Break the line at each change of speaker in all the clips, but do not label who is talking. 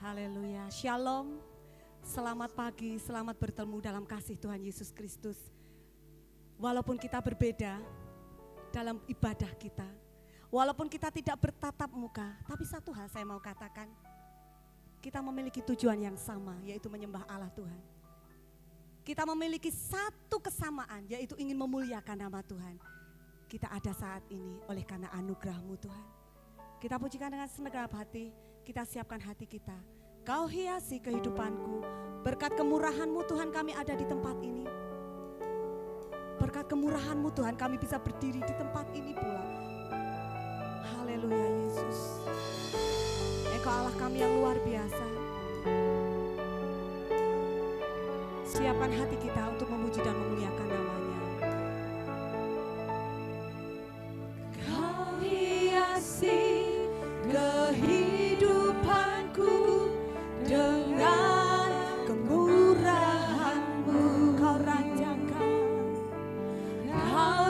Haleluya. Shalom. Selamat pagi, selamat bertemu dalam kasih Tuhan Yesus Kristus. Walaupun kita berbeda dalam ibadah kita, walaupun kita tidak bertatap muka, tapi satu hal saya mau katakan, kita memiliki tujuan yang sama, yaitu menyembah Allah Tuhan. Kita memiliki satu kesamaan, yaitu ingin memuliakan nama Tuhan. Kita ada saat ini oleh karena anugerah-Mu Tuhan. Kita pujikan dengan segenap hati, kita siapkan hati kita. Kau hiasi kehidupanku, berkat kemurahan-Mu Tuhan kami ada di tempat ini. Berkat kemurahan-Mu Tuhan kami bisa berdiri di tempat ini pula. Haleluya Yesus. Engkau Allah kami yang luar biasa. Siapkan hati kita untuk memuji dan memuliakan nama-Nya. Kau hiasi kehidupanku dengan kemurahan-Mu. Kau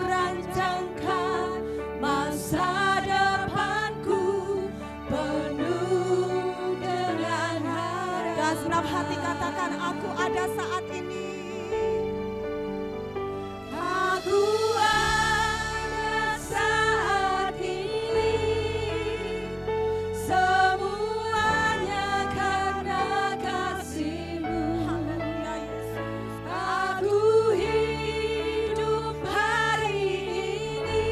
rancangkan masa depanku penuh dengan harapan. Dan senap hati katakan, aku ada saat ini. Aku ada saat ini. Semuanya karena kasih-Mu. Haleluya Yesus. Aku hidup hari ini.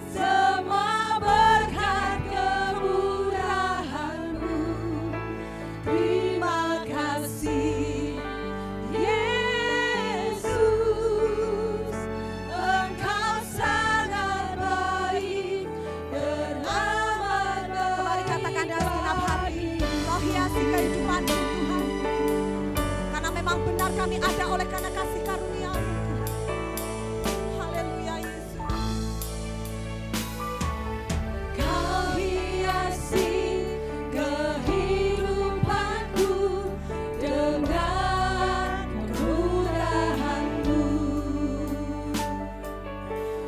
Semua berkat kemurahan-Mu. Terima kasih Yesus. Engkau sangat baik, beramat. Mari katakan dalam segenap hati, Kau hiasi kehidupanku Tuhan. Karena memang benar kami ada oleh karena kasih karunia-Mu Tuhan. Haleluya Yesus. Kau hiasi kehidupanku dengan kemurahan-Mu.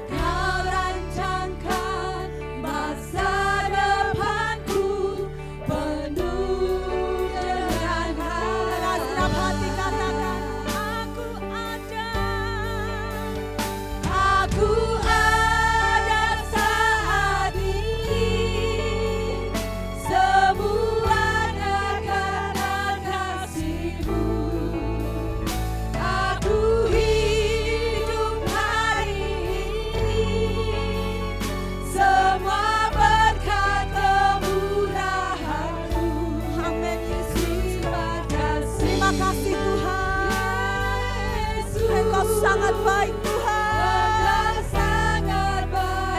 Kau rancangkan masa depanku penuh dengan harapan. Dalam hati katakan, aku ada saat ini. Semuanya karena kasih-Mu. Aku hidup hari ini. Semua berkat kemurahan-Mu. Amin Yesus. Terima kasih Tuhan. Engkau sangat baik Tuhan.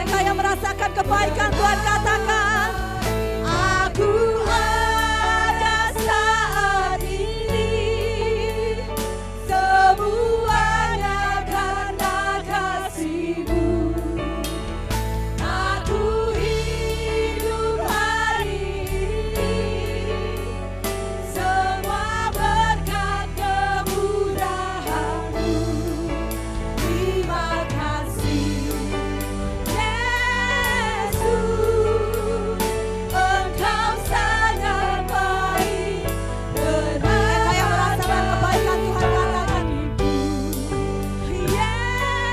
Engkau yang merasakan kebaikan Tuhan katakan, aku ada saat ini. Semuanya karena kasih-Mu. Aku hidup hari ini. Semua berkat kemurahan-Mu. Terima kasih Yesus. Engkau sangat baik, benar. Engkau yang merasakan kebaikan Tuhan katakan,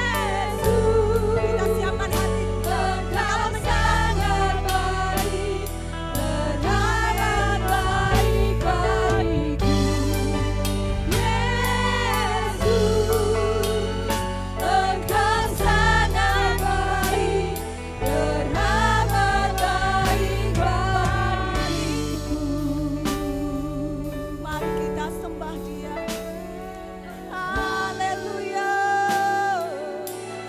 Yesus. Kita siapkan hati. Engkau sangat baik, benar baik bagiku. Yesus. Engkau sangat baik, beramat baik bagiku. Mari kita sembah Dia. Haleluya.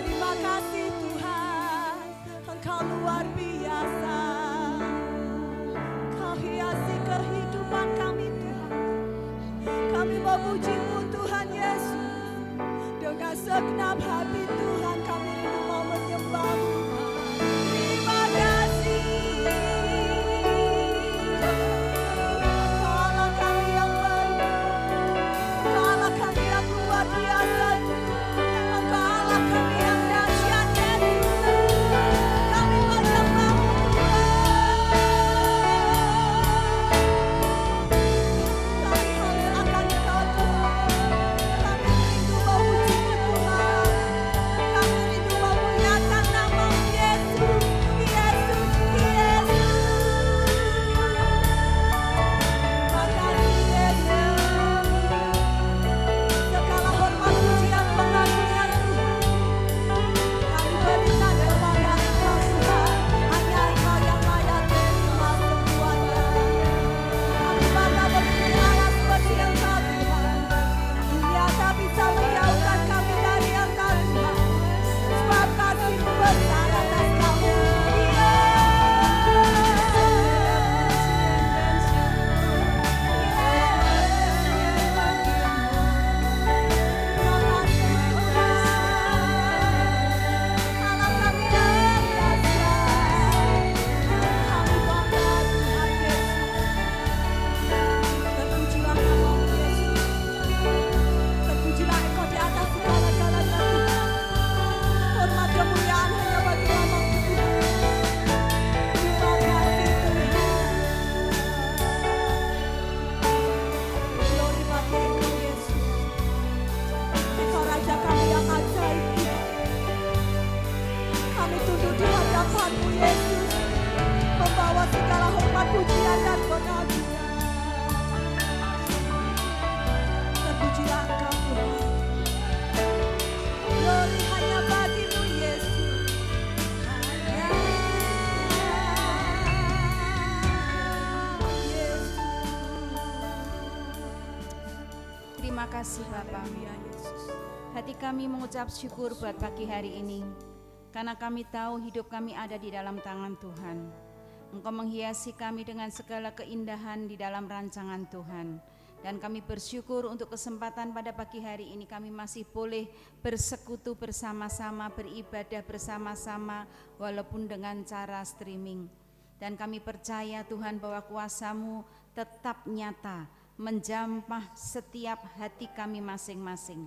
Terima kasih Tuhan. Engkau luar biasa. Kau hiasi kehidupan kami Tuhan. Kami memuji-Mu Tuhan Yesus. Dengan segenap hati Tuhan kami rindu mau menyembah-Mu. Terima kasih. Engkau Allah kami yang baik. Engkau Allah kami yang luar biasa. Engkau Allah kami yang dahsyat Yesus. Kami menyembah-Mu Tuhan. hadapan-Mu Yesus, membawa segala hormat, pujian dan kenabian. Terpujilah Engkau Tuhan. Glory hanya bagi-Mu Yesus. Hanya Yesus.
Terima kasih Bapa.
Haleluya, Yesus.
Hati kami mengucap syukur buat pagi hari ini, karena kami tahu hidup kami ada di dalam tangan Tuhan. Engkau menghiasi kami dengan segala keindahan di dalam rancangan Tuhan. Dan kami bersyukur untuk kesempatan pada pagi hari ini kami masih boleh bersekutu bersama-sama, beribadah bersama-sama walaupun dengan cara streaming. Dan kami percaya Tuhan bahwa kuasa-Mu tetap nyata, menjamah setiap hati kami masing-masing.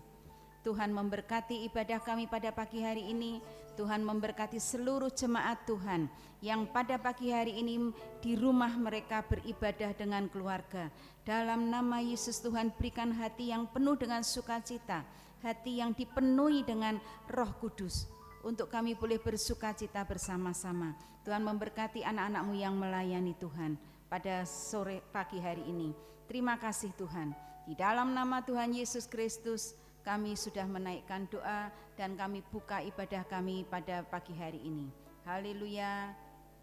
Tuhan memberkati ibadah kami pada pagi hari ini. Tuhan memberkati seluruh jemaat Tuhan yang pada pagi hari ini di rumah mereka beribadah dengan keluarga. Dalam nama Yesus Tuhan berikan hati yang penuh dengan sukacita, hati yang dipenuhi dengan Roh Kudus, untuk kami boleh bersukacita bersama-sama. Tuhan memberkati anak-anak-Mu yang melayani Tuhan pada sore pagi hari ini. Terima kasih Tuhan. Di dalam nama Tuhan Yesus Kristus kami sudah menaikkan doa dan kami buka ibadah kami pada pagi hari ini. Haleluya,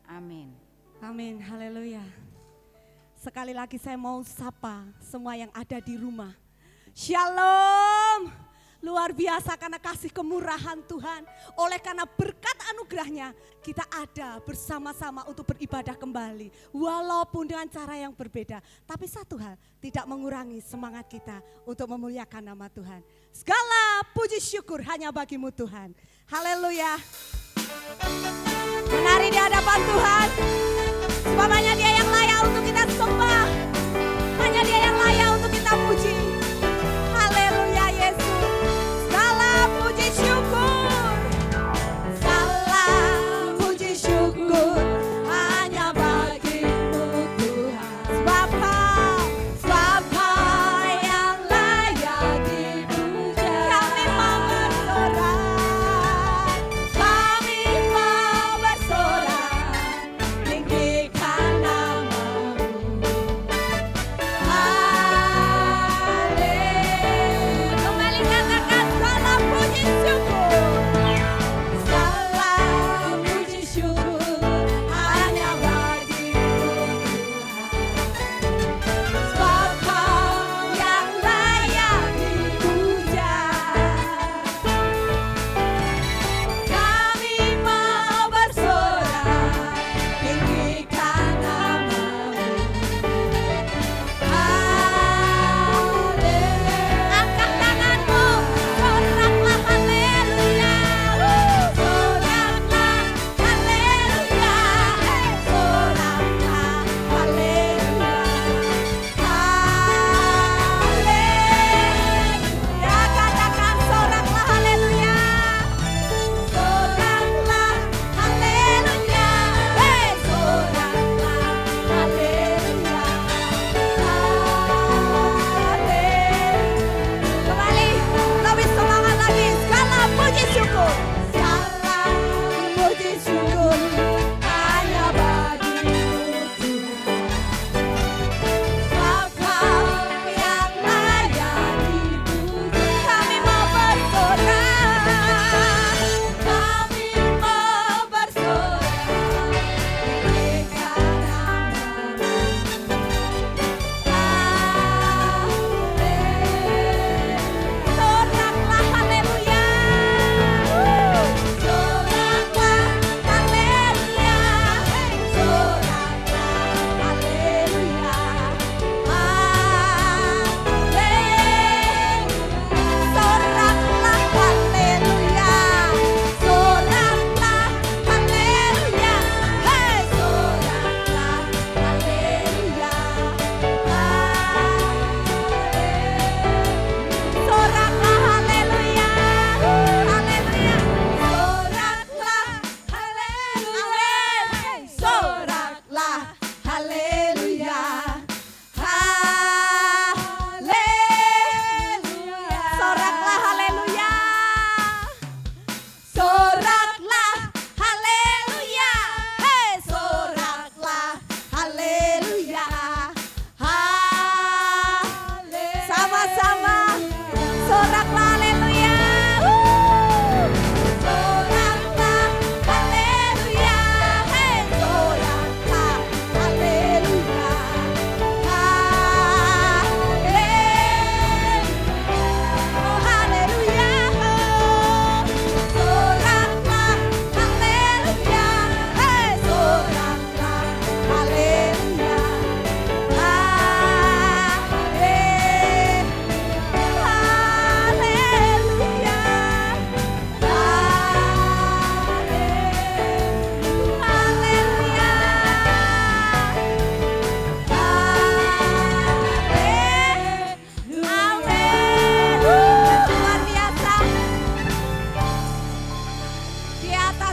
amin.
Amin, haleluya. Sekali lagi saya mau sapa semua yang ada di rumah. Shalom. Luar biasa karena kasih kemurahan Tuhan. Oleh karena berkat anugerahnya kita ada bersama-sama untuk beribadah kembali. Walaupun dengan cara yang berbeda. Tapi satu hal, tidak mengurangi semangat kita untuk memuliakan nama Tuhan. Segala puji syukur hanya bagi-Mu Tuhan. Haleluya. Menari di hadapan Tuhan. Sebab hanya Dia yang layak untuk kita sembah. Hanya Dia yang layak untuk kita puji. Haleluya Yesus. Salam puji syukur. Salam puji syukur hanya bagi-Mu Tuhan. Sebab Kau yang layak dipuja. Kami mau bersorak. Kami mau bersorak.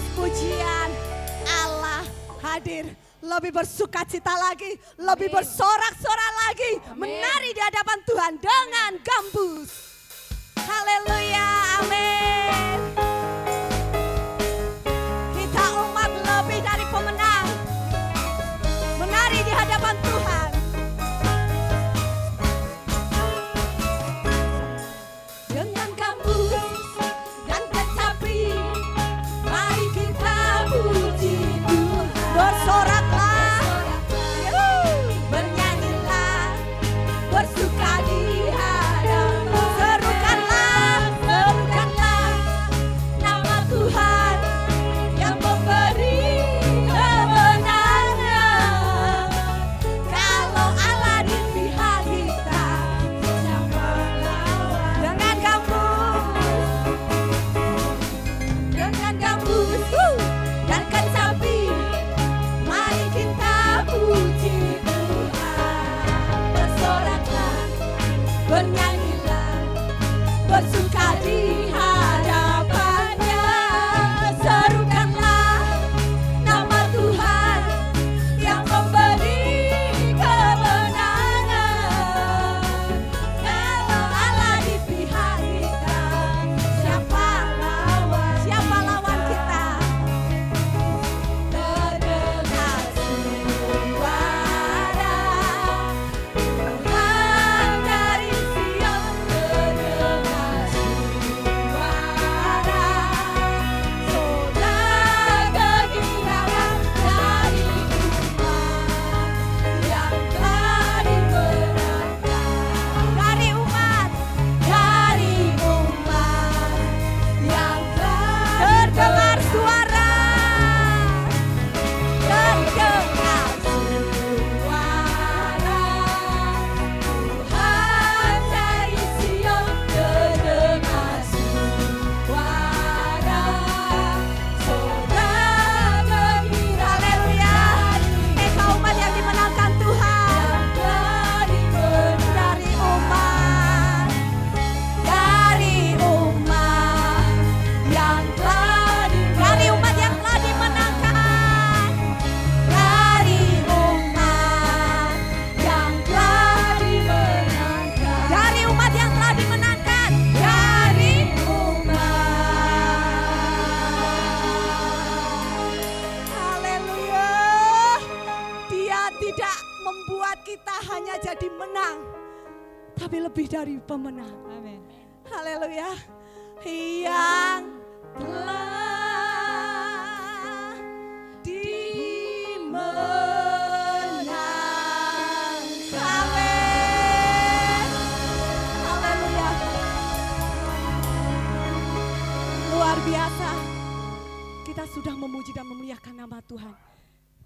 atas pujian Allah hadir. Lebih bersukacita lagi, lebih bersorak-sorak lagi, menari di hadapan Tuhan dengan gambus. Haleluya, amin. Kita umat lebih dari pemenang, menari di hadapan Tuhan. Dengan gambus dan kecapi, mari kita puji Tuhan. Bersoraklah, bernyanyilah, bersuka di hadapan. Serukanlah, serukanlah nama Tuhan yang memberi kemenangan. Kalau Allah di pihak kita, siapa lawan? Dengan gambus dan kecapi, mari kita puji Tuhan. Bersoraklah, bernyanyilah, bersuka di hadapannya. Serukanlah nama Tuhan yang memberi kemenangan. Kalau Allah di pihak kita, siapa lawan? Siapa lawan kita? Terdengar suara Tuhan dari Sion, terdengar suara soda kegirangan dari umat yang telah dimenangkan. Dari umat yang telah terdengar suara, terdengar suara Tuhan dari Sion, terdengar suara soda gembira. Haleluya. Engkau umat yang dimenangkan Tuhan, dari umat yang telah dari umat yang telah dimenangkan, dari umat yang telah dimenangkan, dari umat yang telah dimenangkan, dari umat. Haleluya. Dia tidak membuat kita hanya jadi menang, tapi lebih dari pemenang.
Amin.
Haleluya. Yang telah dimenangkan. Amin. Haleluya. Luar biasa. Kita sudah memuji dan memuliakan nama Tuhan.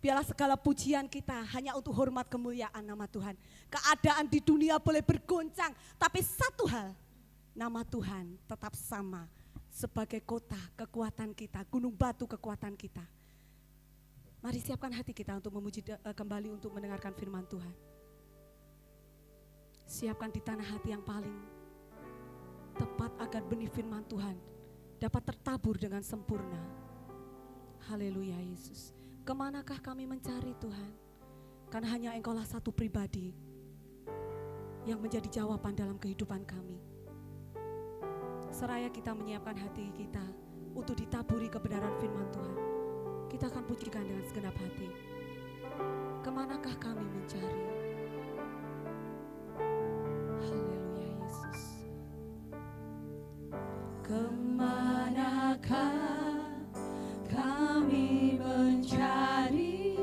Biarlah segala pujian kita hanya untuk hormat kemuliaan nama Tuhan. Keadaan di dunia boleh bergoncang, tapi satu hal, nama Tuhan tetap sama sebagai kota kekuatan kita, gunung batu kekuatan kita. Mari siapkan hati kita untuk memuji kembali untuk mendengarkan firman Tuhan. Siapkan di tanah hati yang paling tepat agar benih firman Tuhan dapat tertabur dengan sempurna. Haleluya Yesus. Kemanakah kami mencari Tuhan? Karena hanya Engkaulah satu pribadi yang menjadi jawaban dalam kehidupan kami. Seraya kita menyiapkan hati kita untuk ditaburi kebenaran firman Tuhan, kita akan pujikan dengan segenap hati. Kemanakah kami mencari? Haleluya Yesus. Kemanakah kami mencari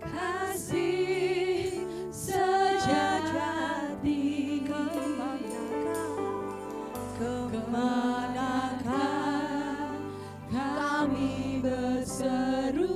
kasih sejati? Kemanakah kami berseru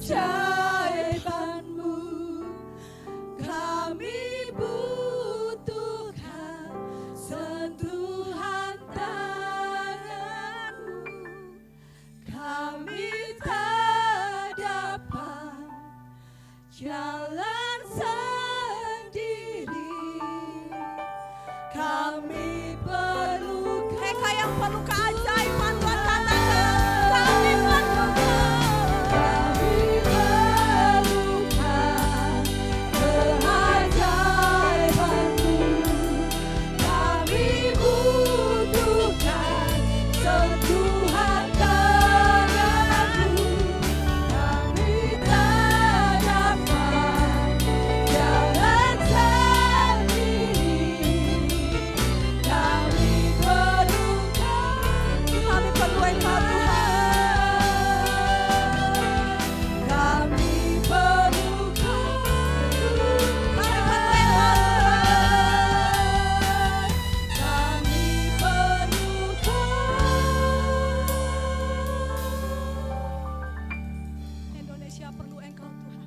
keajaiban-Mu. Kami butuhkan sentuhan tangan-Mu. Kami tak dapat jalan sendiri. Kami perlu mereka yang perlu keajaiban Tuhan katakan. Kami perlukan keajaiban-Mu. Kami butuhkan sentuhan tangan-Mu. Kami tak dapat jalan sendiri. Kami perlukan, kami perlu Engkau Tuhan. Kami perlukan, kami perlu Engkau Tuhan. Kami perlukan. Indonesia perlu Engkau Tuhan.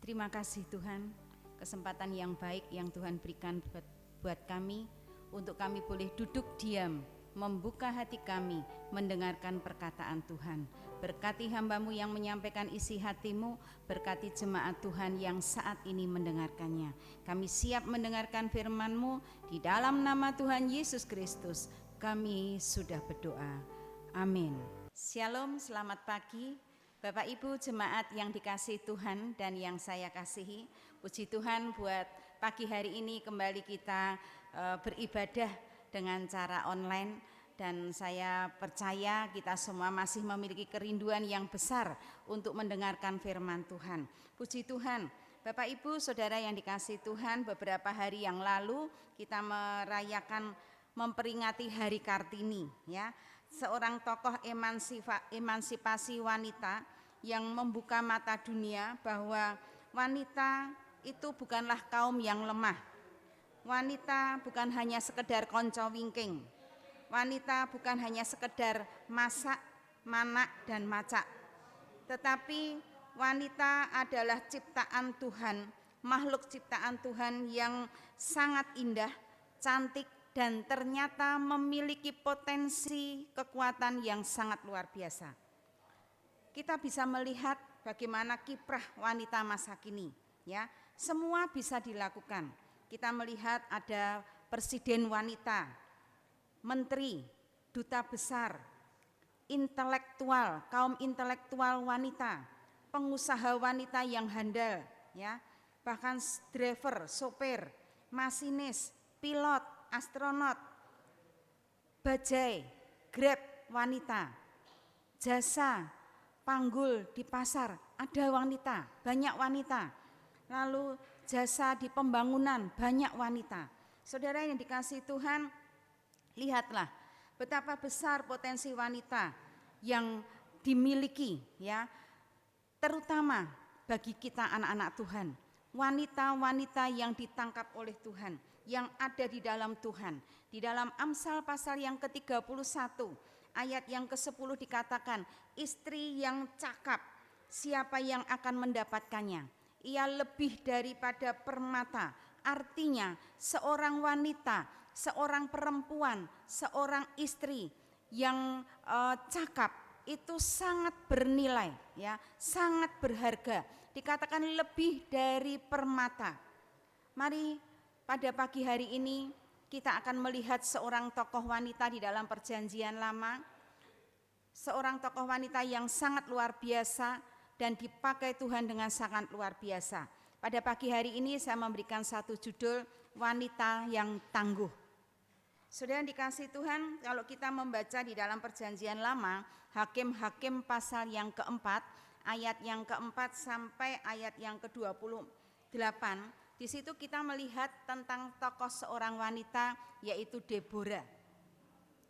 Terima kasih Tuhan, kesempatan yang baik yang Tuhan berikan buat kami, untuk kami boleh duduk diam, membuka hati kami, mendengarkan perkataan Tuhan. Berkati hamba-Mu yang menyampaikan isi hati-Mu, berkati jemaat Tuhan yang saat ini mendengarkannya. Kami siap mendengarkan firman-Mu, di dalam nama Tuhan Yesus Kristus kami sudah berdoa. Amin. Shalom, selamat pagi. Bapak Ibu jemaat yang dikasihi Tuhan dan yang saya kasihi, puji Tuhan buat pagi hari ini kembali kita beribadah dengan cara online, dan saya percaya kita semua masih memiliki kerinduan yang besar untuk mendengarkan firman Tuhan. Puji Tuhan, Bapak Ibu Saudara yang dikasihi Tuhan, beberapa hari yang lalu kita memperingati Hari Kartini, ya. Seorang tokoh emansipasi wanita yang membuka mata dunia bahwa wanita itu bukanlah kaum yang lemah. Wanita bukan hanya sekedar konco wingking. Wanita bukan hanya sekedar masak, manak, dan macak. Tetapi wanita adalah ciptaan Tuhan, makhluk ciptaan Tuhan yang sangat indah, cantik, dan ternyata memiliki potensi kekuatan yang sangat luar biasa. Kita bisa melihat bagaimana kiprah wanita masa kini, ya. Semua bisa dilakukan. Kita melihat ada presiden wanita, menteri, duta besar, intelektual, kaum intelektual wanita, pengusaha wanita yang handal, ya. Bahkan driver, sopir, masinis, pilot, astronot, bajai, grab wanita, jasa, panggul di pasar, ada wanita, banyak wanita. Lalu jasa di pembangunan, banyak wanita. Saudara yang dikasihi Tuhan, lihatlah betapa besar potensi wanita yang dimiliki, ya, terutama bagi kita anak-anak Tuhan. Wanita-wanita yang ditangkap oleh Tuhan, yang ada di dalam Tuhan. Di dalam Amsal pasal yang ke-31 ayat yang ke-10 dikatakan, istri yang cakap, siapa yang akan mendapatkannya? Ia lebih daripada permata. Artinya seorang wanita, seorang perempuan, seorang istri yang cakap itu sangat bernilai, ya, sangat berharga. Dikatakan lebih dari permata. Mari pada pagi hari ini kita akan melihat seorang tokoh wanita di dalam Perjanjian Lama, seorang tokoh wanita yang sangat luar biasa dan dipakai Tuhan dengan sangat luar biasa. Pada pagi hari ini saya memberikan satu judul, wanita yang tangguh. Saudara yang dikasihi Tuhan, kalau kita membaca di dalam Perjanjian Lama, Hakim-Hakim pasal yang keempat, ayat yang keempat sampai ayat yang ke-28, di situ kita melihat tentang tokoh seorang wanita yaitu Deborah.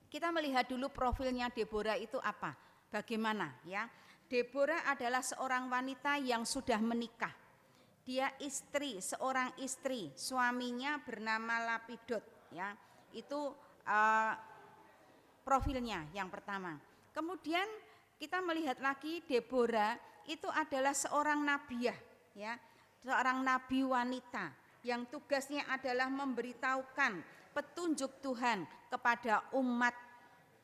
Kita melihat dulu profilnya Deborah itu apa, bagaimana, ya. Deborah adalah seorang wanita yang sudah menikah. Dia istri, seorang istri, suaminya bernama Lapidot, ya. Itu profilnya yang pertama. Kemudian kita melihat lagi Deborah itu adalah seorang nabiah, ya, seorang nabi wanita yang tugasnya adalah memberitahukan petunjuk Tuhan kepada umat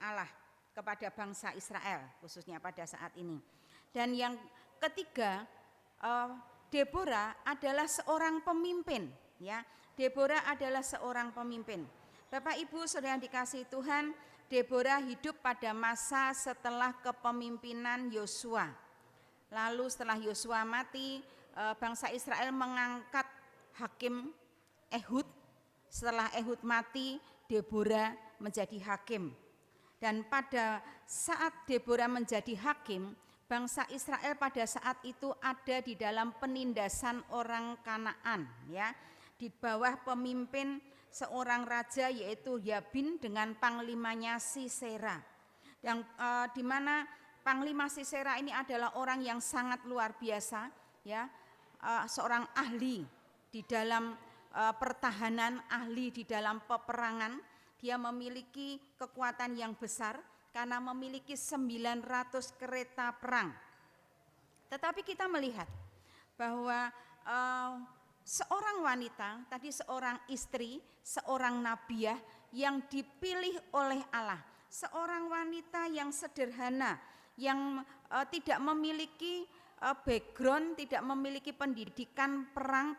Allah, kepada bangsa Israel khususnya pada saat ini. Dan yang ketiga, Deborah adalah seorang pemimpin, ya. Deborah adalah seorang pemimpin. Bapak Ibu Saudara yang dikasihi Tuhan, Deborah hidup pada masa setelah kepemimpinan Yosua. Lalu setelah Yosua mati, bangsa Israel mengangkat hakim Ehud. Setelah Ehud mati, Deborah menjadi hakim. Dan pada saat Deborah menjadi hakim, bangsa Israel pada saat itu ada di dalam penindasan orang Kanaan, ya, di bawah pemimpin seorang raja yaitu Yabin dengan panglimanya Sisera. Yang di mana Panglima Sisera ini adalah orang yang sangat luar biasa, ya, seorang ahli di dalam pertahanan, ahli di dalam peperangan. Dia memiliki kekuatan yang besar karena memiliki 900 kereta perang. Tetapi kita melihat bahwa seorang wanita, tadi seorang istri, seorang nabiah yang dipilih oleh Allah, seorang wanita yang sederhana, yang tidak memiliki background, tidak memiliki pendidikan perang,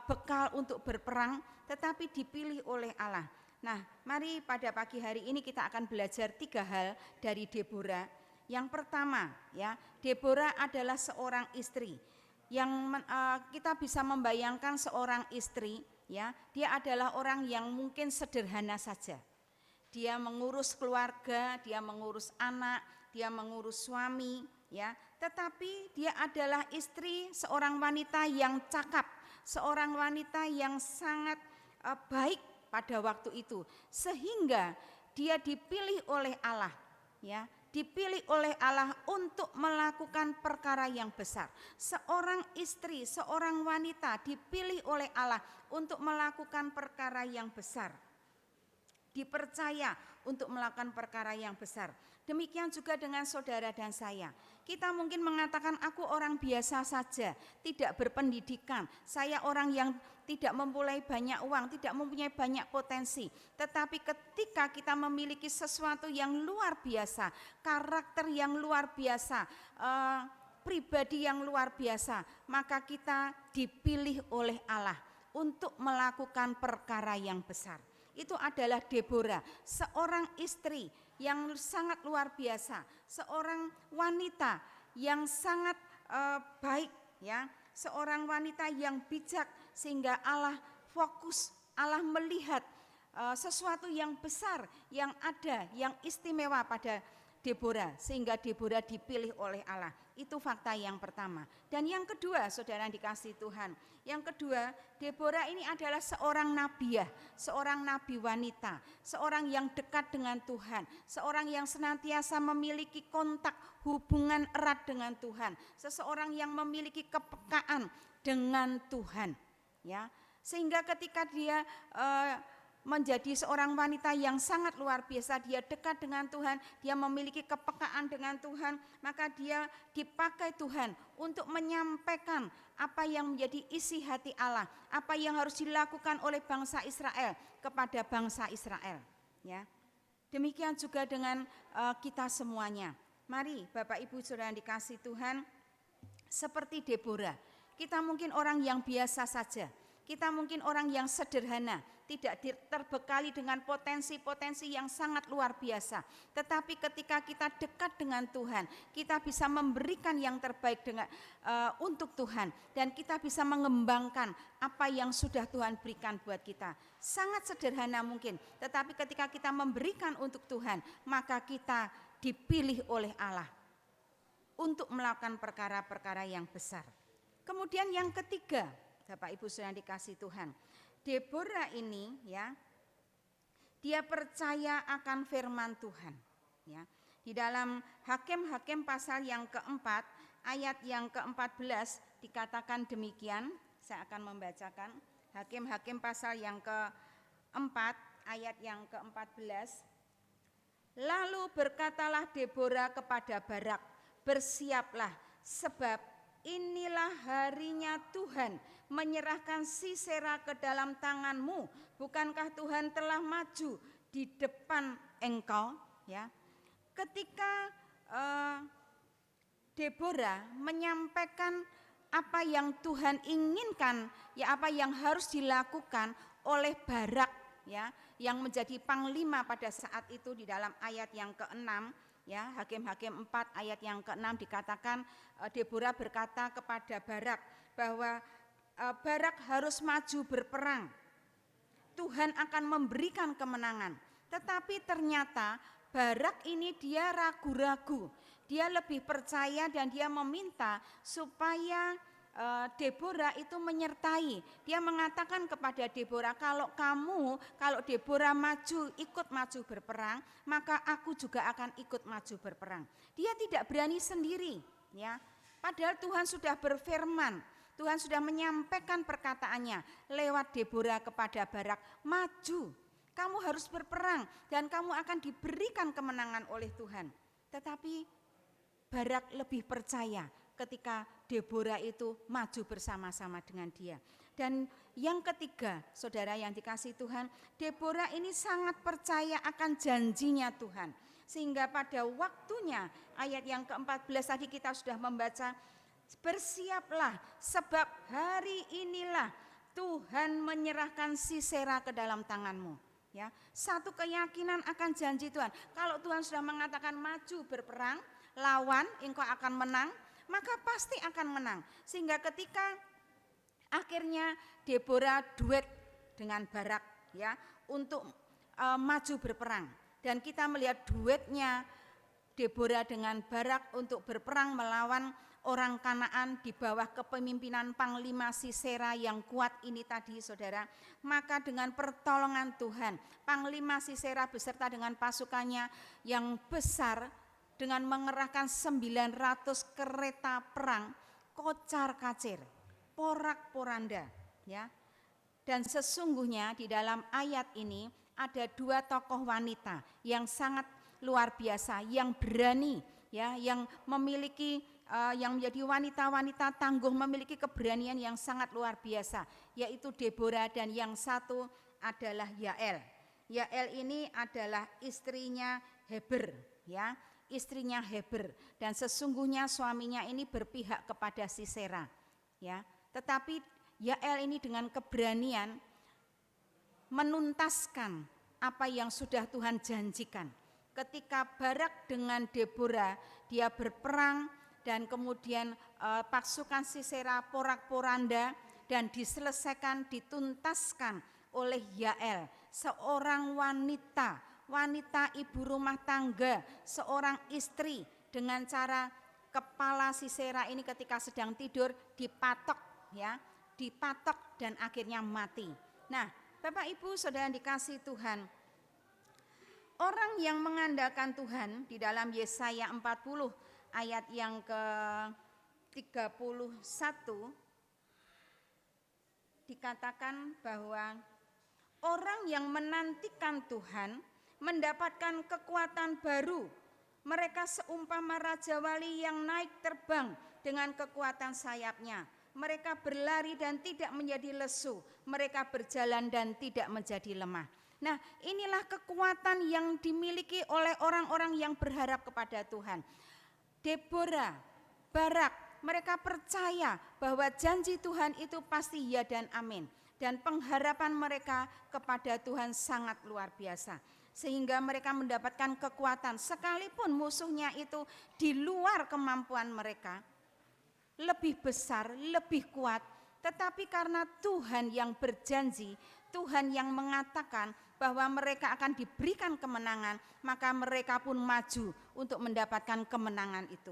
bekal untuk berperang, tetapi dipilih oleh Allah. Nah, mari pada pagi hari ini kita akan belajar 3 hal dari Deborah. Yang pertama, ya, Deborah adalah seorang istri. Yang kita bisa membayangkan seorang istri, ya, dia adalah orang yang mungkin sederhana saja. Dia mengurus keluarga, dia mengurus anak, dia mengurus suami, ya. Tetapi dia adalah istri seorang wanita yang cakap, seorang wanita yang sangat baik pada waktu itu, sehingga dia dipilih oleh Allah, ya, dipilih oleh Allah untuk melakukan perkara yang besar. Seorang istri, seorang wanita dipilih oleh Allah untuk melakukan perkara yang besar, dipercaya untuk melakukan perkara yang besar. Demikian juga dengan saudara dan saya. Kita mungkin mengatakan aku orang biasa saja, tidak berpendidikan, saya orang yang tidak mempunyai banyak uang, tidak mempunyai banyak potensi. Tetapi ketika kita memiliki sesuatu yang luar biasa, karakter yang luar biasa, pribadi yang luar biasa, maka kita dipilih oleh Allah untuk melakukan perkara yang besar. Itu adalah Deborah, seorang istri yang sangat luar biasa, seorang wanita yang sangat baik, ya, seorang wanita yang bijak, sehingga Allah fokus, Allah melihat sesuatu yang besar yang ada, yang istimewa pada Deborah, sehingga Deborah dipilih oleh Allah. Itu fakta yang pertama. Dan yang kedua, saudara yang dikasihi Tuhan, yang kedua, Deborah ini adalah seorang nabiah, seorang nabi wanita, seorang yang dekat dengan Tuhan, seorang yang senantiasa memiliki kontak hubungan erat dengan Tuhan, seseorang yang memiliki kepekaan dengan Tuhan, ya, sehingga ketika dia menjadi seorang wanita yang sangat luar biasa, dia dekat dengan Tuhan, dia memiliki kepekaan dengan Tuhan, maka dia dipakai Tuhan untuk menyampaikan apa yang menjadi isi hati Allah, apa yang harus dilakukan oleh bangsa Israel kepada bangsa Israel, ya. Demikian juga dengan kita semuanya. Mari Bapak Ibu Saudara yang dikasihi Tuhan, seperti Deborah, kita mungkin orang yang biasa saja, kita mungkin orang yang sederhana, tidak terbekali dengan potensi-potensi yang sangat luar biasa. Tetapi ketika kita dekat dengan Tuhan, kita bisa memberikan yang terbaik untuk Tuhan, dan kita bisa mengembangkan apa yang sudah Tuhan berikan buat kita. Sangat sederhana mungkin, tetapi ketika kita memberikan untuk Tuhan, maka kita dipilih oleh Allah untuk melakukan perkara-perkara yang besar. Kemudian yang ketiga, Bapak Ibu Saudara yang dikasihi Tuhan, Deborah ini, ya, dia percaya akan firman Tuhan, ya. Di dalam Hakim-Hakim pasal yang keempat ayat yang ke-14 dikatakan demikian. Saya akan membacakan Hakim-Hakim pasal yang ke-4 ayat yang ke-14. Lalu berkatalah Deborah kepada Barak, bersiaplah, sebab inilah harinya Tuhan menyerahkan Sisera ke dalam tanganmu. Bukankah Tuhan telah maju di depan engkau? Ya, ketika Deborah menyampaikan apa yang Tuhan inginkan, ya apa yang harus dilakukan oleh Barak, ya, yang menjadi panglima pada saat itu di dalam ayat yang ke-6, ya, Hakim-Hakim 4 ayat yang ke-6 dikatakan Deborah berkata kepada Barak bahwa Barak harus maju berperang. Tuhan akan memberikan kemenangan. Tetapi ternyata Barak ini dia ragu-ragu. Dia lebih percaya dan dia meminta supaya Deborah itu menyertai. Dia mengatakan kepada Deborah, kalau Deborah ikut maju berperang, maka aku juga akan ikut maju berperang. Dia tidak berani sendiri, ya. Padahal Tuhan sudah berfirman, Tuhan sudah menyampaikan perkataannya lewat Deborah kepada Barak, maju, kamu harus berperang dan kamu akan diberikan kemenangan oleh Tuhan. Tetapi Barak lebih percaya ketika Deborah itu maju bersama-sama dengan dia. Dan yang ketiga, saudara yang dikasihi Tuhan, Deborah ini sangat percaya akan janjinya Tuhan. Sehingga pada waktunya, ayat yang ke-14 tadi kita sudah membaca, bersiaplah sebab hari inilah Tuhan menyerahkan Sisera ke dalam tanganmu. Ya, satu keyakinan akan janji Tuhan. Kalau Tuhan sudah mengatakan maju berperang, lawan, engkau akan menang, maka pasti akan menang. Sehingga ketika akhirnya Deborah duet dengan Barak, ya, untuk maju berperang, dan kita melihat duetnya Deborah dengan Barak untuk berperang melawan orang Kanaan di bawah kepemimpinan Panglima Sisera yang kuat ini tadi, saudara. Maka dengan pertolongan Tuhan, Panglima Sisera beserta dengan pasukannya yang besar dengan mengerahkan 900 kereta perang, kocar-kacir, porak-poranda, ya. Dan sesungguhnya di dalam ayat ini ada dua tokoh wanita yang sangat luar biasa, yang berani, ya, yang memiliki yang menjadi wanita-wanita tangguh, memiliki keberanian yang sangat luar biasa, yaitu Deborah, dan yang satu adalah Yael. Yael ini adalah istrinya Heber, ya, istrinya Heber, dan sesungguhnya suaminya ini berpihak kepada Sisera, ya. Tetapi Yael ini dengan keberanian menuntaskan apa yang sudah Tuhan janjikan. Ketika Barak dengan Deborah dia berperang dan kemudian pasukan Sisera porak-poranda dan diselesaikan, dituntaskan oleh Yael, seorang wanita ibu rumah tangga, seorang istri, dengan cara kepala Sisera ini ketika sedang tidur dipatok, ya, dipatok dan akhirnya mati. Nah, Bapak Ibu Saudara yang dikasihi Tuhan, orang yang mengandalkan Tuhan di dalam Yesaya 40 ayat yang ke-31 dikatakan bahwa orang yang menantikan Tuhan mendapatkan kekuatan baru. Mereka seumpama raja wali yang naik terbang dengan kekuatan sayapnya. Mereka berlari dan tidak menjadi lesu. Mereka berjalan dan tidak menjadi lemah. Nah, inilah kekuatan yang dimiliki oleh orang-orang yang berharap kepada Tuhan. Deborah, Barak, mereka percaya bahwa janji Tuhan itu pasti ya dan amin. Dan pengharapan mereka kepada Tuhan sangat luar biasa. Sehingga mereka mendapatkan kekuatan sekalipun musuhnya itu di luar kemampuan mereka. Lebih besar, lebih kuat. Tetapi karena Tuhan yang berjanji, Tuhan yang mengatakan bahwa mereka akan diberikan kemenangan, maka mereka pun maju untuk mendapatkan kemenangan itu.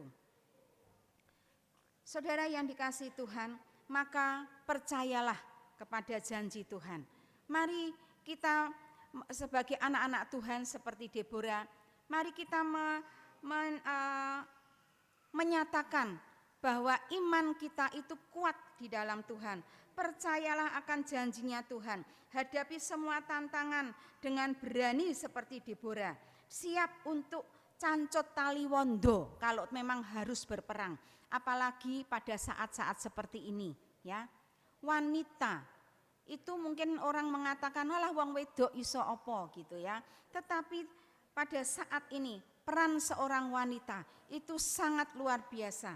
Saudara yang dikasihi Tuhan, maka percayalah kepada janji Tuhan. Mari kita sebagai anak-anak Tuhan seperti Deborah, mari kita menyatakan bahwa iman kita itu kuat di dalam Tuhan. Percayalah akan janjinya Tuhan. Hadapi semua tantangan dengan berani seperti Deborah. Siap untuk cancot tali wondo kalau memang harus berperang. Apalagi pada saat-saat seperti ini, ya. Wanita itu mungkin orang mengatakan alah wong wedok iso opo gitu ya. Tetapi pada saat ini peran seorang wanita itu sangat luar biasa.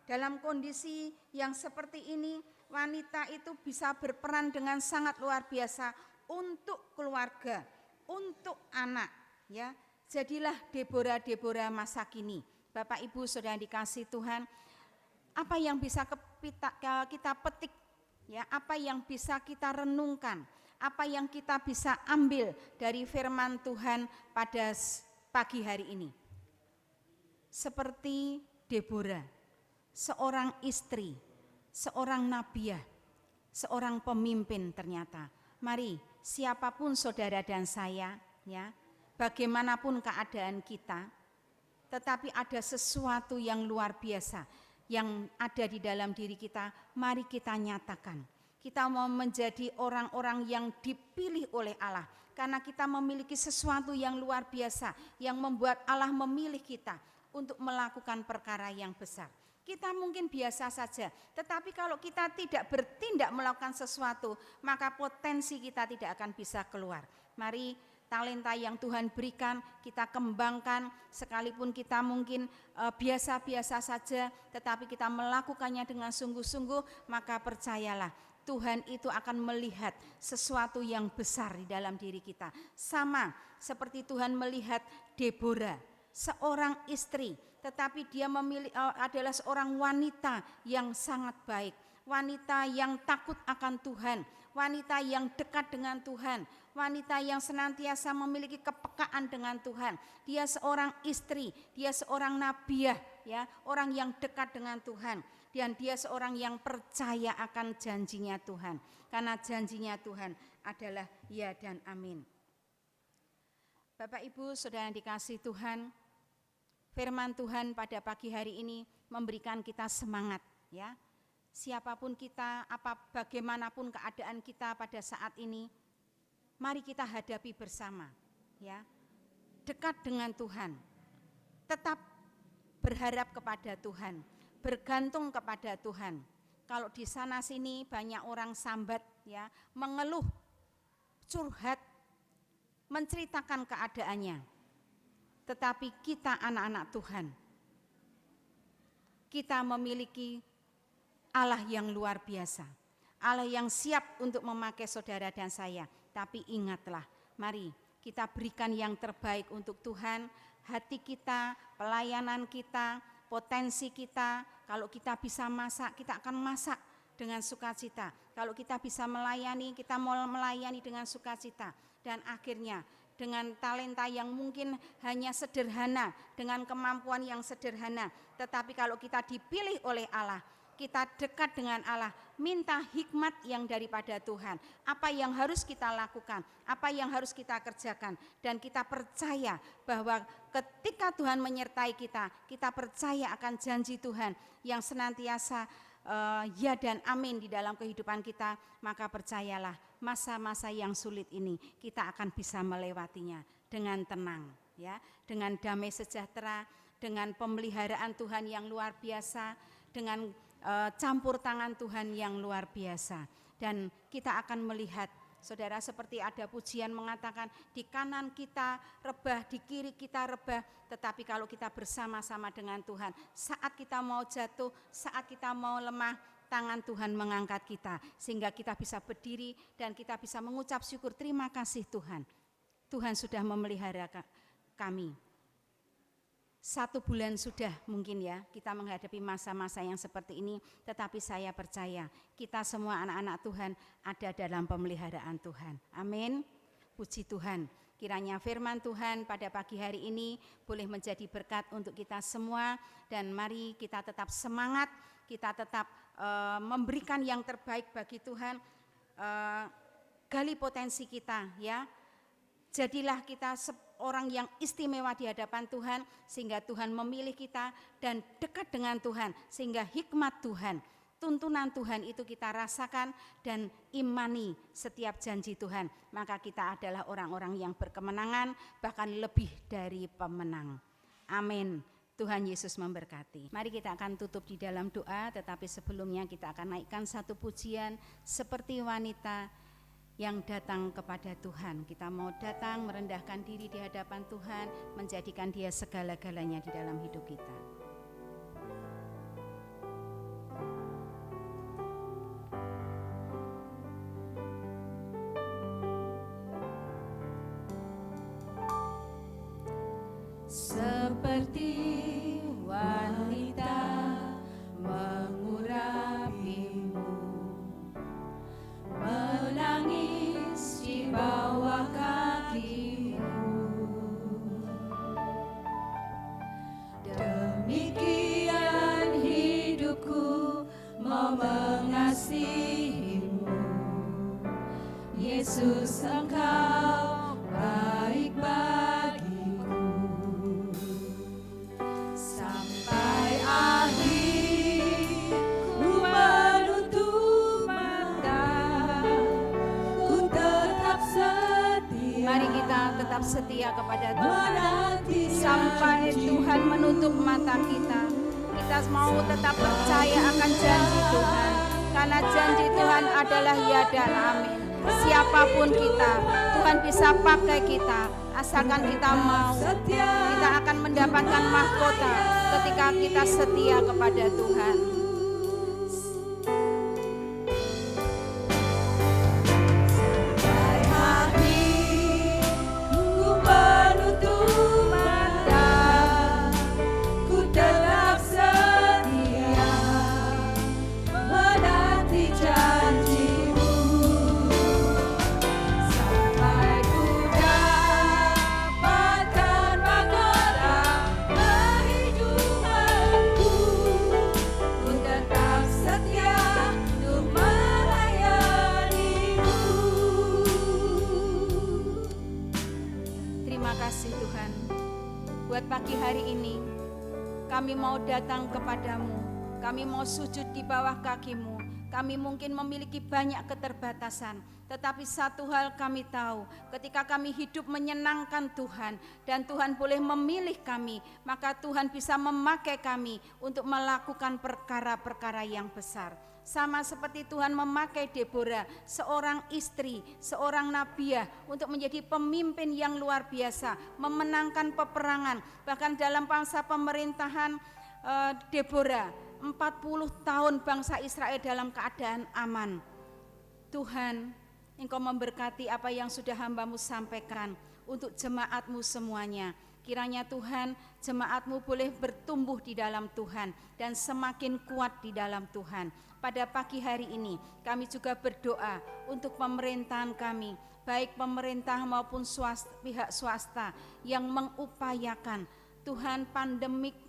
Dalam kondisi yang seperti ini, wanita itu bisa berperan dengan sangat luar biasa untuk keluarga, untuk anak, ya. Jadilah Deborah-Deborah masa kini. Bapak Ibu Saudara dikasih Tuhan, apa yang bisa kita petik, ya, apa yang bisa kita renungkan, apa yang kita bisa ambil dari firman Tuhan pada pagi hari ini. Seperti Deborah, seorang istri, seorang nabiah, seorang pemimpin ternyata. Mari siapapun saudara dan saya, ya, bagaimanapun keadaan kita, tetapi ada sesuatu yang luar biasa yang ada di dalam diri kita, mari kita nyatakan. Kita mau menjadi orang-orang yang dipilih oleh Allah, karena kita memiliki sesuatu yang luar biasa, yang membuat Allah memilih kita untuk melakukan perkara yang besar. Kita mungkin biasa saja, tetapi kalau kita tidak bertindak melakukan sesuatu, maka potensi kita tidak akan bisa keluar. Mari talenta yang Tuhan berikan kita kembangkan, sekalipun kita mungkin biasa-biasa saja, tetapi kita melakukannya dengan sungguh-sungguh, maka percayalah Tuhan itu akan melihat sesuatu yang besar di dalam diri kita. Sama seperti Tuhan melihat Deborah, seorang istri, tetapi dia adalah seorang wanita yang sangat baik, wanita yang takut akan Tuhan, wanita yang dekat dengan Tuhan, wanita yang senantiasa memiliki kepekaan dengan Tuhan. Dia seorang istri, dia seorang nabiah, ya, orang yang dekat dengan Tuhan, dan dia seorang yang percaya akan janjinya Tuhan, karena janjinya Tuhan adalah ya dan amin. Bapak Ibu Saudara dikasih Tuhan, firman Tuhan pada pagi hari ini memberikan kita semangat, ya. Siapapun kita, bagaimanapun keadaan kita pada saat ini, mari kita hadapi bersama, ya. Dekat dengan Tuhan, tetap berharap kepada Tuhan, bergantung kepada Tuhan. Kalau di sana sini banyak orang sambat, ya, mengeluh, curhat, menceritakan keadaannya. Tetapi kita anak-anak Tuhan, kita memiliki Allah yang luar biasa, Allah yang siap untuk memakai saudara dan saya. Tapi ingatlah, mari kita berikan yang terbaik untuk Tuhan, hati kita, pelayanan kita, potensi kita. Kalau kita bisa masak, kita akan masak dengan sukacita. Kalau kita bisa melayani, kita mau melayani dengan sukacita. Dan akhirnya dengan talenta yang mungkin hanya sederhana, dengan kemampuan yang sederhana, tetapi kalau kita dipilih oleh Allah, kita dekat dengan Allah, minta hikmat yang daripada Tuhan. Apa yang harus kita lakukan, apa yang harus kita kerjakan, dan kita percaya bahwa ketika Tuhan menyertai kita, kita percaya akan janji Tuhan yang senantiasa ya dan amin di dalam kehidupan kita, maka percayalah masa-masa yang sulit ini kita akan bisa melewatinya dengan tenang, ya, dengan damai sejahtera, dengan pemeliharaan Tuhan yang luar biasa, dengan campur tangan Tuhan yang luar biasa. Dan kita akan melihat, saudara, seperti ada pujian mengatakan, di kanan kita rebah, di kiri kita rebah, tetapi kalau kita bersama-sama dengan Tuhan, saat kita mau jatuh, saat kita mau lemah, tangan Tuhan mengangkat kita, sehingga kita bisa berdiri dan kita bisa mengucap syukur, terima kasih Tuhan. Tuhan sudah memelihara kami. 1 bulan sudah mungkin, ya, kita menghadapi masa-masa yang seperti ini, tetapi saya percaya kita semua anak-anak Tuhan ada dalam pemeliharaan Tuhan. Amin. Puji Tuhan. Kiranya firman Tuhan pada pagi hari ini boleh menjadi berkat untuk kita semua, dan mari kita tetap semangat, kita tetap memberikan yang terbaik bagi Tuhan, gali potensi kita, ya. Jadilah kita orang yang istimewa di hadapan Tuhan, sehingga Tuhan memilih kita dan dekat dengan Tuhan, sehingga hikmat Tuhan, tuntunan Tuhan itu kita rasakan dan imani setiap janji Tuhan. Maka kita adalah orang-orang yang berkemenangan, bahkan lebih dari pemenang. Amin. Tuhan Yesus memberkati. Mari kita akan tutup di dalam doa, tetapi sebelumnya kita akan naikkan satu pujian seperti wanita yang datang kepada Tuhan. Kita mau datang merendahkan diri di hadapan Tuhan, menjadikan Dia segala-galanya di dalam hidup kita.
Seperti wanita mengurapimu, menangis di bawah kakimu. Demikian hidupku mau mengasihimu, Yesus, Engkau baik bagiku. Sampai akhir ku menutup mata, ku tetap setia.
Mari kita tetap setia kepada Tuhan
Menanti
sampai
janji.
Tuhan menutup mata kita. Kita mau tetap percaya akan janji Tuhan, karena janji Tuhan adalah ya dan amin. Siapapun kita, Tuhan bisa pakai kita, asalkan kita mau. Kita akan mendapatkan mahkota ketika kita setia kepada Tuhan.
Sampai akhir ku menutup mata, ku tetap setia menanti janji-Mu, sampai ku dapatkan mahkota kehidupanku. Ku tetap setia untuk melayani-Mu.
Terima kasih Tuhan, buat pagi hari ini kami mau datang kepadamu, kami mau sujud di bawah kaki-Mu. Kami mungkin memiliki banyak keterbatasan, tetapi satu hal kami tahu, ketika kami hidup menyenangkan Tuhan dan Tuhan boleh memilih kami, maka Tuhan bisa memakai kami untuk melakukan perkara-perkara yang besar. Sama seperti Tuhan memakai Deborah, seorang istri, seorang nabiah, untuk menjadi pemimpin yang luar biasa, memenangkan peperangan. Bahkan dalam masa pemerintahan Deborah, 40 tahun bangsa Israel dalam keadaan aman. Tuhan, Engkau memberkati apa yang sudah hamba-Mu sampaikan untuk jemaat-Mu semuanya. Kiranya Tuhan, jemaat-Mu boleh bertumbuh di dalam Tuhan dan semakin kuat di dalam Tuhan. Pada pagi hari ini kami juga berdoa untuk pemerintahan kami, baik pemerintah maupun pihak swasta yang mengupayakan Tuhan pandemik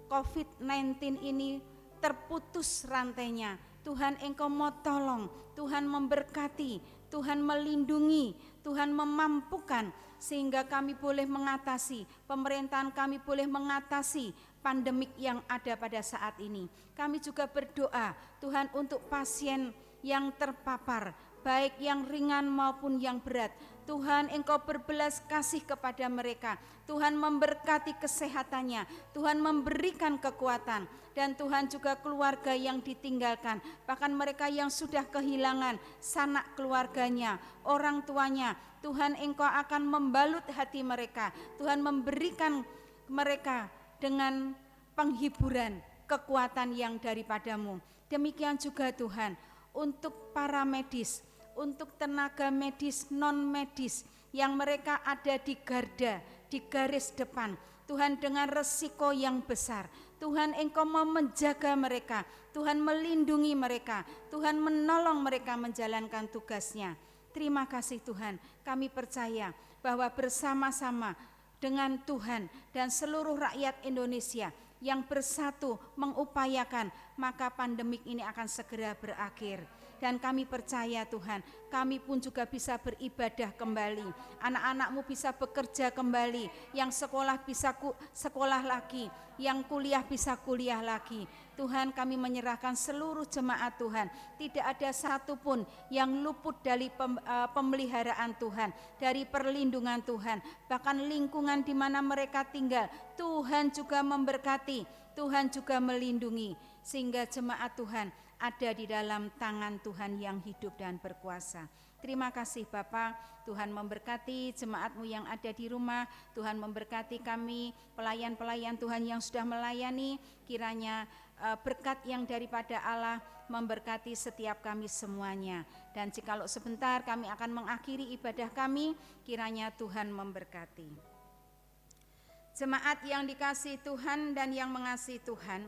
COVID-19 ini terputus rantainya. Tuhan, Engkau mau tolong, Tuhan memberkati, Tuhan melindungi, Tuhan memampukan, sehingga kami boleh mengatasi, pemerintahan kami boleh mengatasi pandemik yang ada pada saat ini. Kami juga berdoa Tuhan untuk pasien yang terpapar, baik yang ringan maupun yang berat. Tuhan, Engkau berbelas kasih kepada mereka. Tuhan memberkati kesehatannya, Tuhan memberikan kekuatan, dan Tuhan juga keluarga yang ditinggalkan, bahkan mereka yang sudah kehilangan sanak keluarganya, orang tuanya. Tuhan, Engkau akan membalut hati mereka. Tuhan memberikan mereka dengan penghiburan, kekuatan yang daripadamu. Demikian juga Tuhan, untuk para medis, untuk tenaga medis, non-medis yang mereka ada di garda, di garis depan. Tuhan, dengan resiko yang besar, Tuhan, Engkau mau menjaga mereka, Tuhan melindungi mereka, Tuhan menolong mereka menjalankan tugasnya. Terima kasih Tuhan, kami percaya bahwa bersama-sama dengan Tuhan dan seluruh rakyat Indonesia yang bersatu mengupayakan maka pandemik ini akan segera berakhir. Dan kami percaya Tuhan, kami pun juga bisa beribadah kembali. Anak-anak-Mu bisa bekerja kembali, yang sekolah bisa sekolah lagi, yang kuliah bisa kuliah lagi. Tuhan, kami menyerahkan seluruh jemaat Tuhan. Tidak ada satupun yang luput dari pemeliharaan Tuhan, dari perlindungan Tuhan. Bahkan lingkungan di mana mereka tinggal, Tuhan juga memberkati, Tuhan juga melindungi. Sehingga jemaat Tuhan ada di dalam tangan Tuhan yang hidup dan berkuasa. Terima kasih Bapa, Tuhan memberkati jemaat-Mu yang ada di rumah, Tuhan memberkati kami, pelayan-pelayan Tuhan yang sudah melayani, kiranya berkat yang daripada Allah memberkati setiap kami semuanya. Dan jikalau sebentar kami akan mengakhiri ibadah kami, kiranya Tuhan memberkati. Jemaat yang dikasihi Tuhan dan yang mengasihi Tuhan,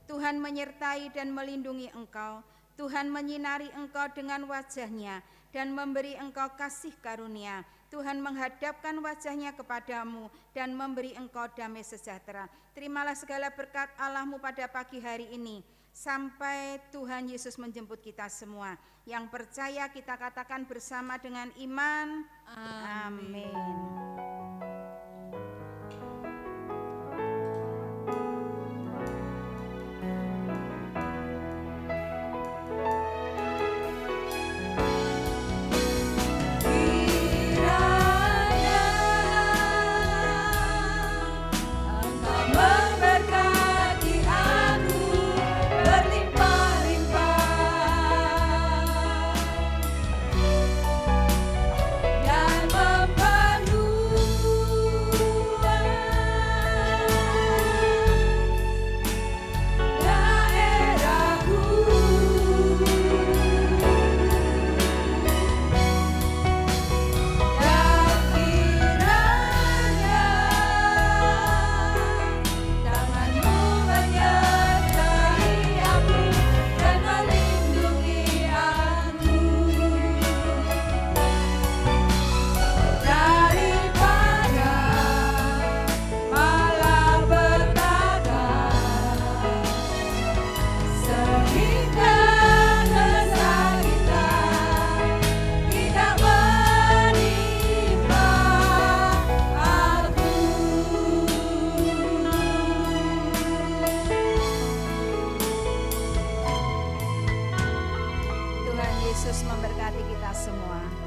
Tuhan menyertai dan melindungi engkau. Tuhan menyinari engkau dengan wajah-Nya dan memberi engkau kasih karunia. Tuhan menghadapkan wajah-Nya kepadamu dan memberi engkau damai sejahtera. Terimalah segala berkat Allah-Mu pada pagi hari ini. Sampai Tuhan Yesus menjemput kita semua. Yang percaya kita katakan bersama dengan iman. Amin. Yesus memberkati kita semua.